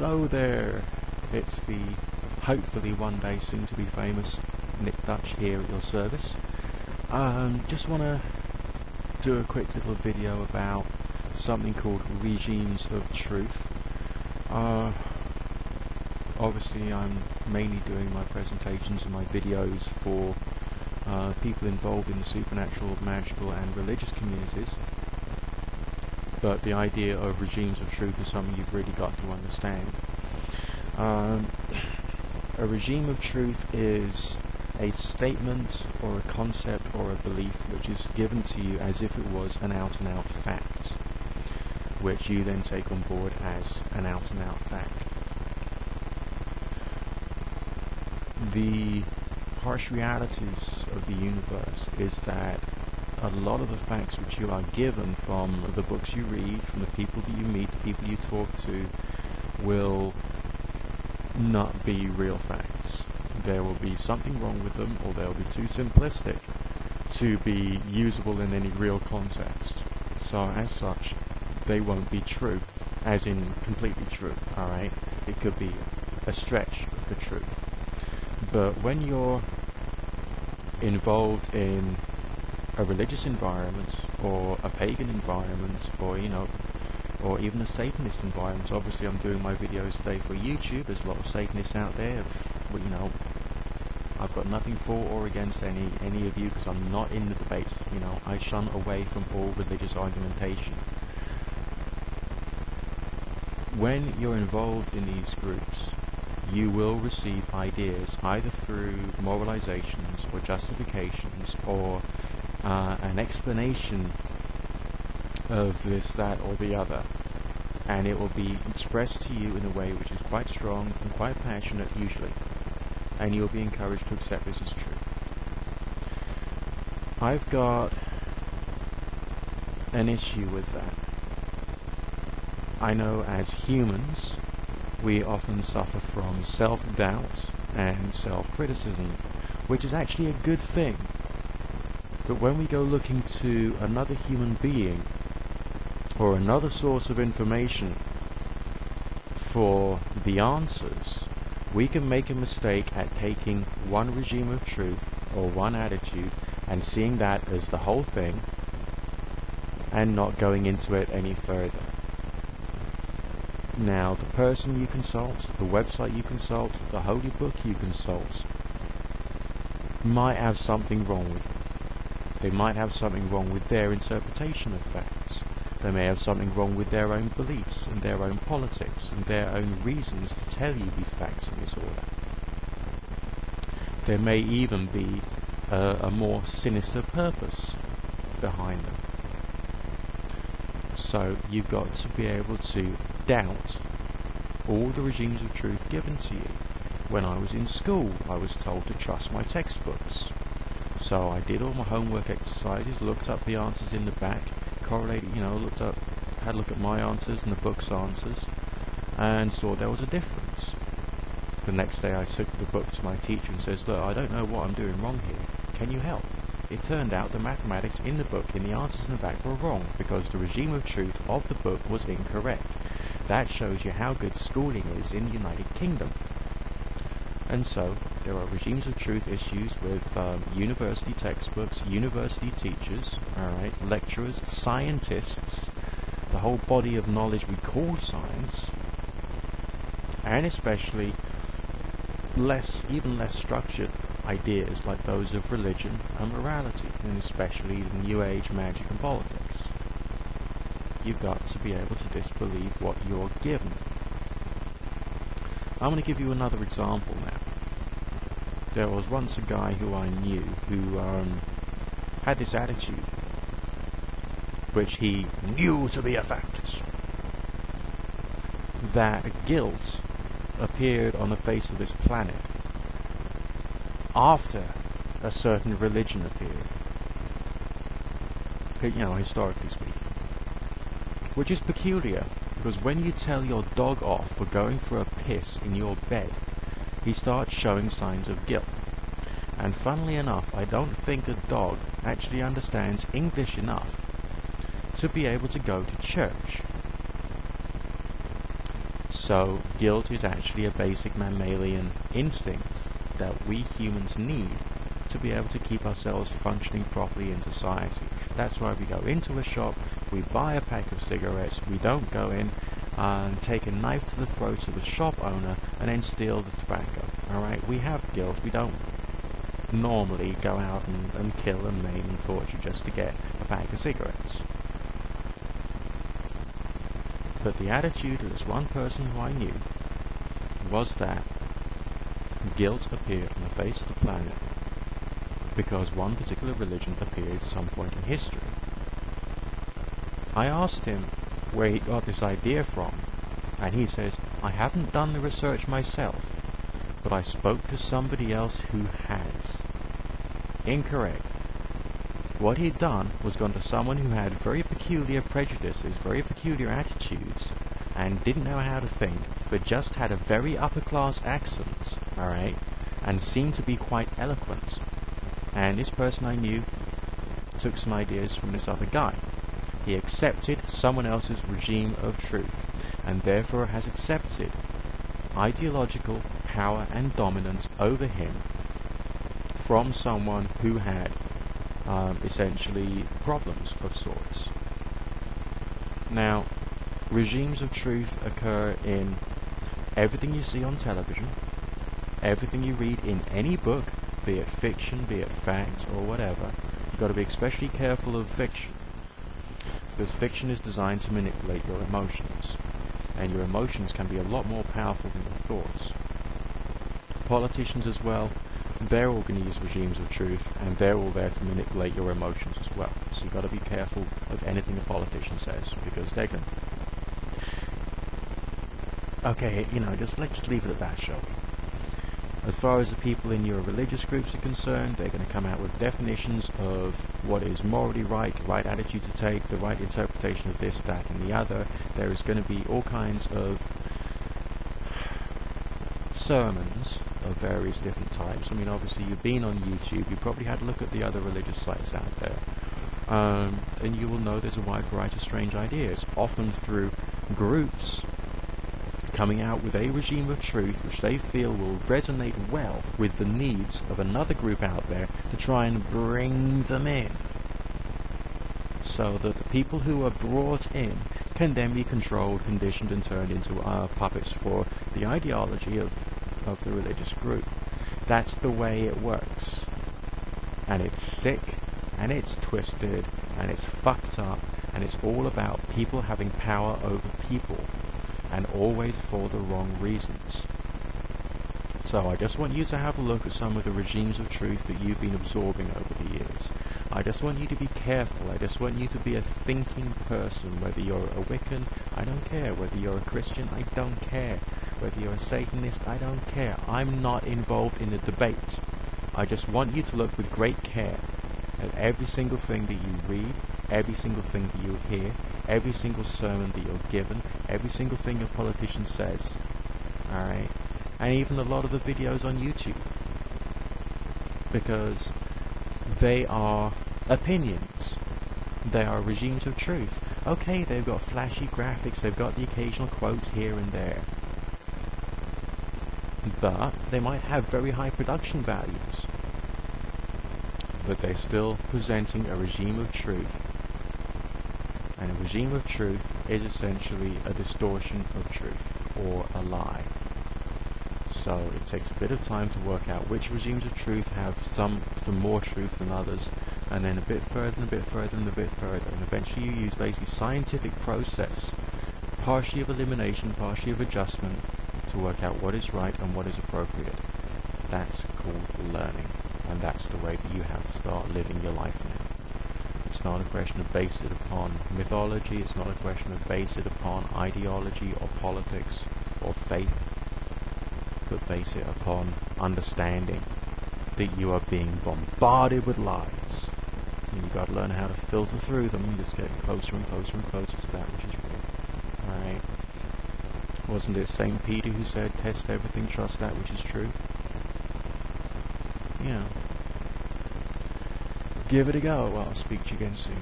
Hello there, it's the hopefully one day soon to be famous Nick Dutch here at your service. Just want to do a quick little video about something called regimes of truth. Obviously I'm mainly doing my presentations and my videos for people involved in the supernatural, magical and religious communities. But the idea of regimes of truth is something you've really got to understand. A regime of truth is a statement or a concept or a belief which is given to you as if it was an out-and-out fact, which you then take on board as an out-and-out fact. The harsh realities of the universe is that a lot of the facts which you are given from the books you read, from the people that you meet, the people you talk to, will not be real facts. There will be something wrong with them, or they'll be too simplistic to be usable in any real context. So as such, they won't be true, as in completely true, alright? It could be a stretch of the truth. But when you're involved in a religious environment, or a pagan environment, or or even a Satanist environment. Obviously I'm doing my videos today for YouTube. There's a lot of Satanists out there. I've got nothing for or against any of you, because I'm not in the debate. I shun away from all religious argumentation. When you're involved in these groups, you will receive ideas either through moralizations or justifications or an explanation of this, that or the other, and it will be expressed to you in a way which is quite strong and quite passionate usually, and you'll be encouraged to accept this as true. I've got an issue with that. I know as humans we often suffer from self-doubt and self-criticism, which is actually a good thing. But when we go looking to another human being or another source of information for the answers, we can make a mistake at taking one regime of truth or one attitude and seeing that as the whole thing and not going into it any further. Now, the person you consult, the website you consult, the holy book you consult might have something wrong with them. They might have something wrong with their interpretation of facts. They may have something wrong with their own beliefs and their own politics and their own reasons to tell you these facts in this order. There may even be a more sinister purpose behind them. So you've got to be able to doubt all the regimes of truth given to you. When I was in school, I was told to trust my textbooks. So I did all my homework exercises, looked up the answers in the back, correlated, had a look at my answers and the book's answers, and saw there was a difference. The next day I took the book to my teacher and says, "Look, I don't know what I'm doing wrong here. Can you help?" It turned out the mathematics in the book, in the answers in the back, were wrong, because the regime of truth of the book was incorrect. That shows you how good schooling is in the United Kingdom. And so, there are regimes of truth issues with university textbooks, university teachers, lecturers, scientists, the whole body of knowledge we call science, and especially even less structured ideas like those of religion and morality, and especially the New Age magic and politics. You've got to be able to disbelieve what you're given. I'm going to give you another example now. There was once a guy who I knew who had this attitude, which he knew to be a fact, that guilt appeared on the face of this planet after a certain religion appeared, historically speaking. Which is peculiar, because when you tell your dog off for going for a piss in your bed, he starts showing signs of guilt. And funnily enough, I don't think a dog actually understands English enough to be able to go to church. So guilt is actually a basic mammalian instinct that we humans need to be able to keep ourselves functioning properly in society. That's why we go into a shop, we buy a pack of cigarettes, we don't go in and take a knife to the throat of the shop owner and then steal the tobacco. Alright, we have guilt, we don't normally go out and kill and maim and torture just to get a pack of cigarettes. But the attitude of this one person who I knew was that guilt appeared on the face of the planet because one particular religion appeared at some point in history. I asked him where he got this idea from, and he says, I haven't done the research myself, but I spoke to somebody else who has. Incorrect. What he'd done was gone to someone who had very peculiar prejudices, very peculiar attitudes, and didn't know how to think, but just had a very upper-class accent, alright, and seemed to be quite eloquent. And this person I knew took some ideas from this other guy. He accepted someone else's regime of truth, and therefore has accepted ideological power and dominance over him from someone who had essentially problems of sorts. Now, regimes of truth occur in everything you see on television, everything you read in any book, be it fiction, be it fact, or whatever. You've got to be especially careful of fiction, because fiction is designed to manipulate your emotions, and your emotions can be a lot more powerful than your thoughts. Politicians as well, they're all going to use regimes of truth, and they're all there to manipulate your emotions as well. So you've got to be careful of anything a politician says, because they can... Okay, let's leave it at that, shall we? As far as the people in your religious groups are concerned, they're going to come out with definitions of what is morally right, the right attitude to take, the right interpretation of this, that, and the other. There is going to be all kinds of sermons of various different types. I mean, obviously, you've been on YouTube, you probably had a look at the other religious sites out there, and you will know there's a wide variety of strange ideas, often through groups coming out with a regime of truth which they feel will resonate well with the needs of another group out there to try and bring them in, so that the people who are brought in can then be controlled, conditioned, and turned into puppets for the ideology of the religious group. That's the way it works. And it's sick, and it's twisted, and it's fucked up, and it's all about people having power over people, and always for the wrong reasons. So I just want you to have a look at some of the regimes of truth that you've been absorbing over the years. I just want you to be careful. I just want you to be a thinking person. Whether you're a Wiccan, I don't care. Whether you're a Christian, I don't care. Whether you're a Satanist, I don't care. I'm not involved in the debate. I just want you to look with great care at every single thing that you read, every single thing that you hear, every single sermon that you're given, every single thing a politician says. Alright? And even a lot of the videos on YouTube. Because they are opinions. They are regimes of truth. Okay, they've got flashy graphics, they've got the occasional quotes here and there. But they might have very high production values. But they're still presenting a regime of truth. And a regime of truth is essentially a distortion of truth, or a lie. So it takes a bit of time to work out which regimes of truth have some more truth than others, and then a bit further and a bit further and a bit further, and eventually you use basically scientific process, partially of elimination, partially of adjustment, to work out what is right and what is appropriate. That's called learning, and that's the way that you have to start living your life now. It's not a question of base it upon mythology, it's not a question of base it upon ideology or politics or faith, but base it upon understanding that you are being bombarded with lies. And you've got to learn how to filter through them and just get closer and closer and closer to that which is real. Alright? Wasn't it St. Peter who said, test everything, trust that which is true? You know. Give it a go. Well, I'll speak to you again soon.